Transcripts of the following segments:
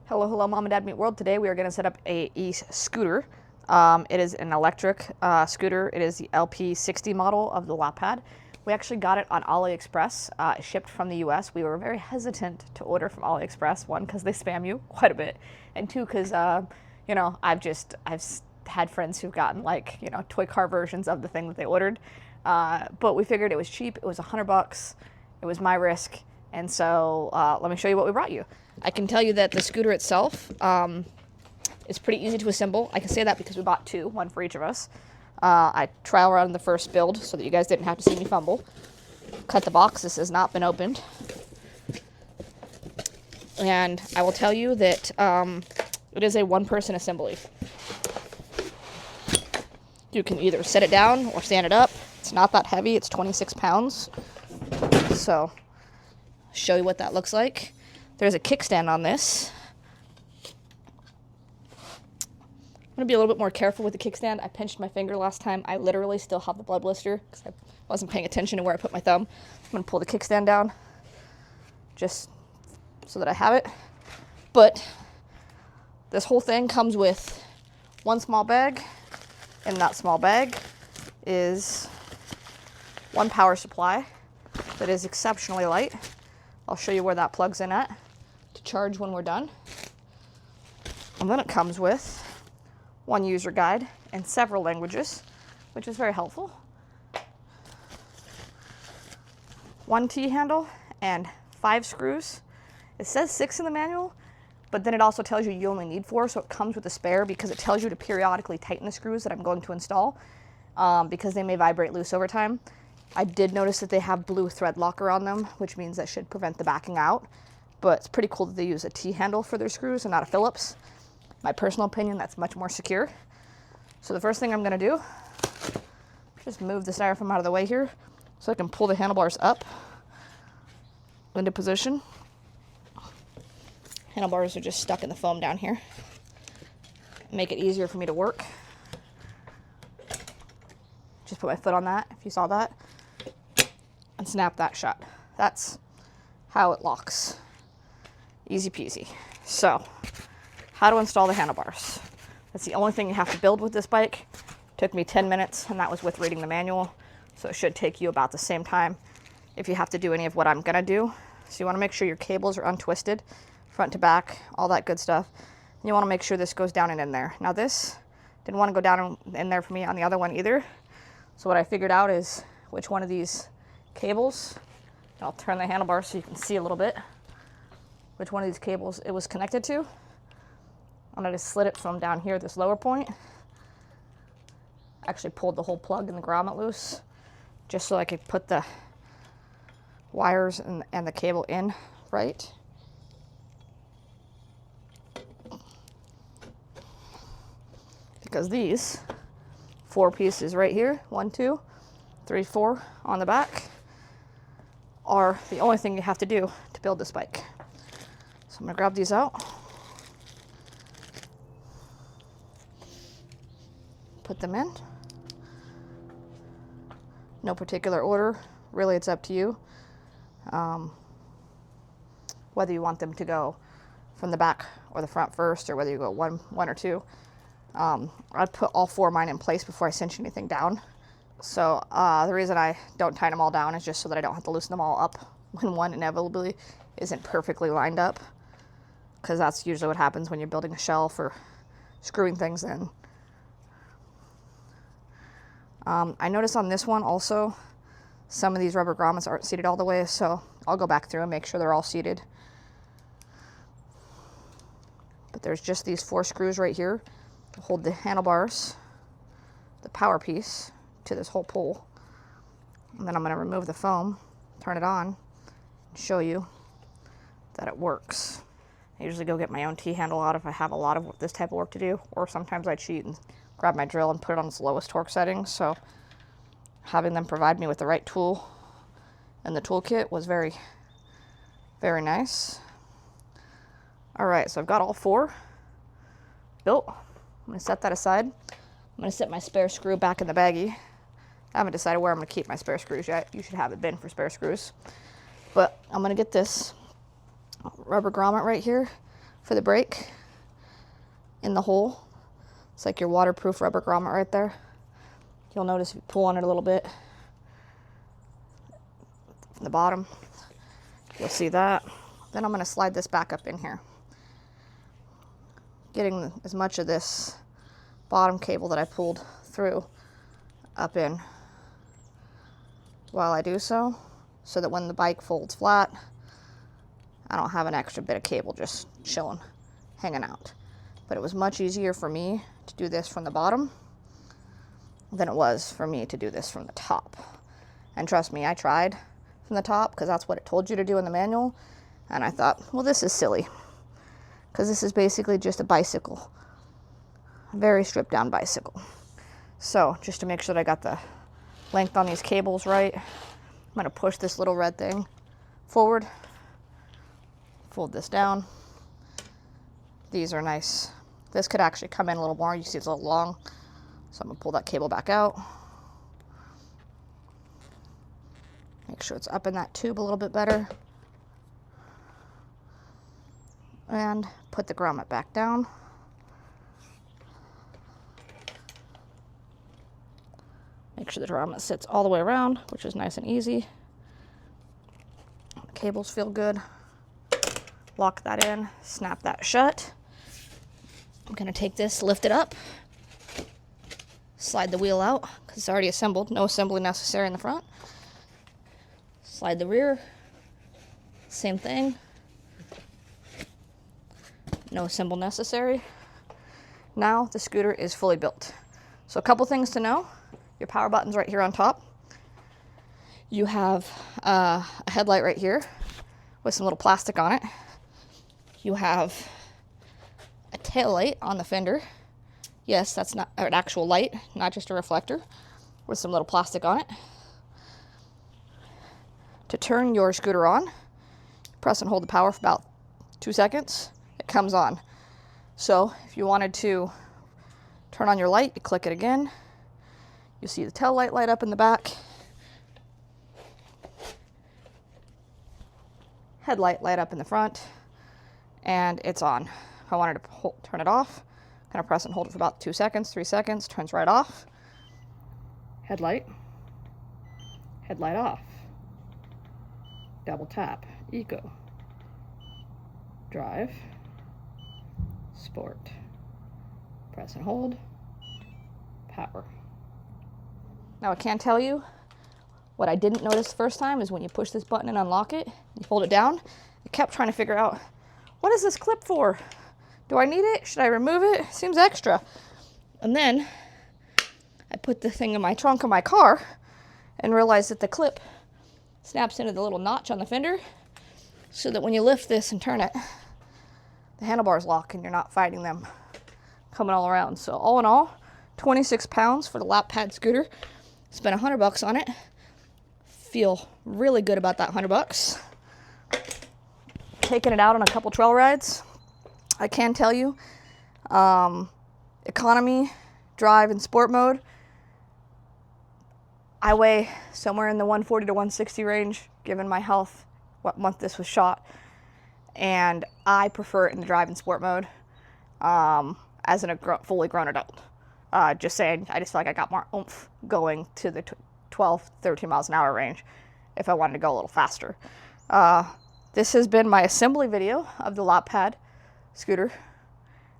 Hello, hello, Mom and Dad Meet World. Today we are going to set up a e-scooter. It is an electric scooter. It is the LP60 model of the Ladped. We actually got it on AliExpress, shipped from the US. We were very hesitant to order from AliExpress, one, because they spam you quite a bit, and two, because, you know, I've had friends who've gotten, like, you know, toy car versions of the thing that they ordered. But we figured it was cheap. It was $100. It was my risk. And so let me show you what we brought you. I can tell you that the scooter itself is pretty easy to assemble. I can say that because we bought two, one for each of us. I trial run the first build so that you guys didn't have to see me fumble. Cut the box. This has not been opened. And I will tell you that it is a one-person assembly. You can either set it down or stand it up. It's not that heavy. It's 26 pounds. So, show you what that looks like. There's a kickstand on this. I'm going to be a little bit more careful with the kickstand. I pinched my finger last time. I literally still have the blood blister because I wasn't paying attention to where I put my thumb. I'm going to pull the kickstand down just so that I have it. But this whole thing comes with one small bag. In that small bag is one power supply that is exceptionally light. I'll show you where that plugs in at to charge when we're done. And then it comes with one user guide in several languages, which is very helpful. One T-handle and 5 screws. It says 6 in the manual, but then it also tells you you only need 4, so it comes with a spare because it tells you to periodically tighten the screws that I'm going to install because they may vibrate loose over time. I did notice that they have blue thread locker on them, which means that should prevent the backing out, but it's pretty cool that they use a T-handle for their screws and not a Phillips. My personal opinion, that's much more secure. So the first thing I'm going to do, just move the styrofoam out of the way here so I can pull the handlebars up into position. Handlebars are just stuck in the foam down here. Make it easier for me to work. Just put my foot on that, if you saw that, and snap that shut. That's how it locks. Easy peasy. So, how to install the handlebars. That's the only thing you have to build with this bike. Took me 10 minutes, and that was with reading the manual, so it should take you about the same time if you have to do any of what I'm gonna do. So you wanna make sure your cables are untwisted, front to back, all that good stuff. And you wanna make sure this goes down and in there. Now this didn't wanna go down in there for me on the other one either. So what I figured out is which one of these cables, I'll turn the handlebar so you can see a little bit, which one of these cables it was connected to. And I just slid it from down here, this lower point. Actually pulled the whole plug and the grommet loose, just so I could put the wires and the cable in right. Because these 4 pieces right here, 1, 2, 3, 4 on the back, are the only thing you have to do to build this bike. So I'm gonna grab these out, put them in. No particular order, really it's up to you. Whether you want them to go from the back or the front first, or whether you go one or two. I'd put all 4 of mine in place before I cinch anything down. So the reason I don't tighten them all down is just so that I don't have to loosen them all up when one inevitably isn't perfectly lined up, because that's usually what happens when you're building a shelf or screwing things in. I noticed on this one also, some of these rubber grommets aren't seated all the way, so I'll go back through and make sure they're all seated. But there's just these 4 screws right here to hold the handlebars, the power piece, to this whole pole. And then I'm going to remove the foam, turn it on, and show you that it works. I usually go get my own T-handle out if I have a lot of this type of work to do, or sometimes I cheat and grab my drill and put it on its lowest torque setting. So having them provide me with the right tool and the toolkit was very, very nice. All right, so I've got all 4 built. I'm gonna set that aside. I'm gonna set my spare screw back in the baggie. I haven't decided where I'm gonna keep my spare screws yet. You should have a bin for spare screws. But I'm gonna get this rubber grommet right here for the brake in the hole. It's like your waterproof rubber grommet right there. You'll notice if you pull on it a little bit from the bottom, you'll see that. Then I'm going to slide this back up in here, getting as much of this bottom cable that I pulled through up in while I do so that when the bike folds flat, I don't have an extra bit of cable just chilling, hanging out. But it was much easier for me to do this from the bottom than it was for me to do this from the top. And trust me, I tried from the top because that's what it told you to do in the manual. And I thought, well, this is silly because this is basically just a bicycle, a very stripped down bicycle. So just to make sure that I got the length on these cables right, I'm going to push this little red thing forward, fold this down. These are nice. This could actually come in a little more. You see it's a little long, so I'm going to pull that cable back out. Make sure it's up in that tube a little bit better. And put the grommet back down. Make sure the grommet sits all the way around, which is nice and easy. The cables feel good. Lock that in, snap that shut. I'm going to take this, lift it up, slide the wheel out because it's already assembled. No assembly necessary in the front. Slide the rear. Same thing. No assembly necessary. Now the scooter is fully built. So a couple things to know. Your power button's right here on top. You have a headlight right here with some little plastic on it. You have a tail light on the fender. Yes, that's not an actual light, not just a reflector, with some little plastic on it. To turn your scooter on, press and hold the power for about 2 seconds. It comes on. So if you wanted to turn on your light, you click it again. You'll see the tail light light up in the back. Headlight light up in the front. And it's on. If I wanted to turn it off, kind of press and hold it for about 2 seconds, 3 seconds, turns right off. Headlight. Headlight off. Double tap. Eco. Drive. Sport. Press and hold. Power. Now I can tell you, what I didn't notice the first time is when you push this button and unlock it, you hold it down, I kept trying to figure out, what is this clip for? Do I need it? Should I remove it? Seems extra. And then I put the thing in my trunk of my car and realized that the clip snaps into the little notch on the fender so that when you lift this and turn it, the handlebars lock and you're not fighting them coming all around. So all in all, 26 pounds for the Ladped scooter. Spent $100 on it. Feel really good about that $100. Taking it out on a couple trail rides. I can tell you, economy, drive, and sport mode, I weigh somewhere in the 140 to 160 range, given my health, what month this was shot. And I prefer it in the drive and sport mode as a fully grown adult. Just saying, I just feel like I got more oomph going to the 12, 13 miles an hour range if I wanted to go a little faster. This has been my assembly video of the Ladped scooter,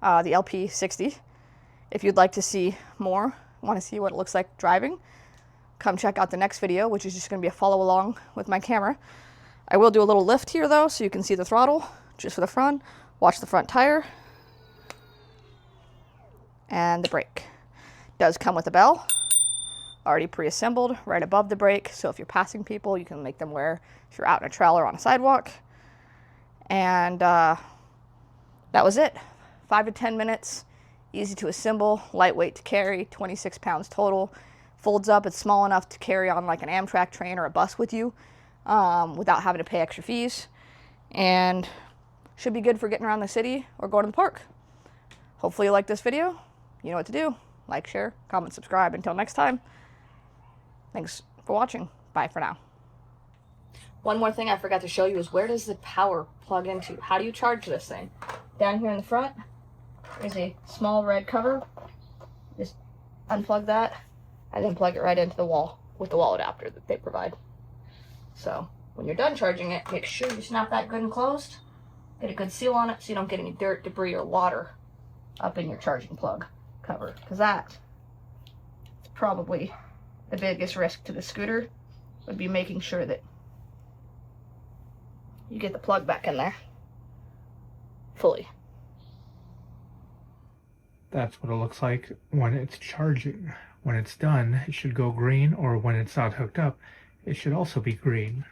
the LP60. If you'd like to see more, want to see what it looks like driving, come check out the next video, which is just going to be a follow along with my camera. I will do a little lift here though, so you can see the throttle just for the front. Watch the front tire and the brake. Does come with a bell, already pre-assembled right above the brake, so if you're passing people, you can make them wear if you're out in a trailer on a sidewalk. And that was it. 5 to 10 minutes, easy to assemble, lightweight to carry, 26 pounds total. Folds up, it's small enough to carry on like an Amtrak train or a bus with you without having to pay extra fees. And should be good for getting around the city or going to the park. Hopefully you like this video. You know what to do. Like, share, comment, subscribe. Until next time, thanks for watching. Bye for now. One more thing I forgot to show you is where does the power plug into? How do you charge this thing? down here in the front, there's a small red cover. Just unplug that and then plug it right into the wall with the wall adapter that they provide. So when you're done charging it, make sure you snap that good and closed. Get a good seal on it so you don't get any dirt, debris, or water up in your charging plug cover, because that is probably the biggest risk to the scooter, would be making sure that you get the plug back in there fully. That's what it looks like when it's charging. When it's done, it should go green, or when it's not hooked up, it should also be green.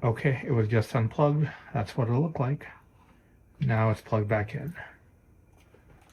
Okay, it was just unplugged. That's what it'll look like. Now it's plugged back in.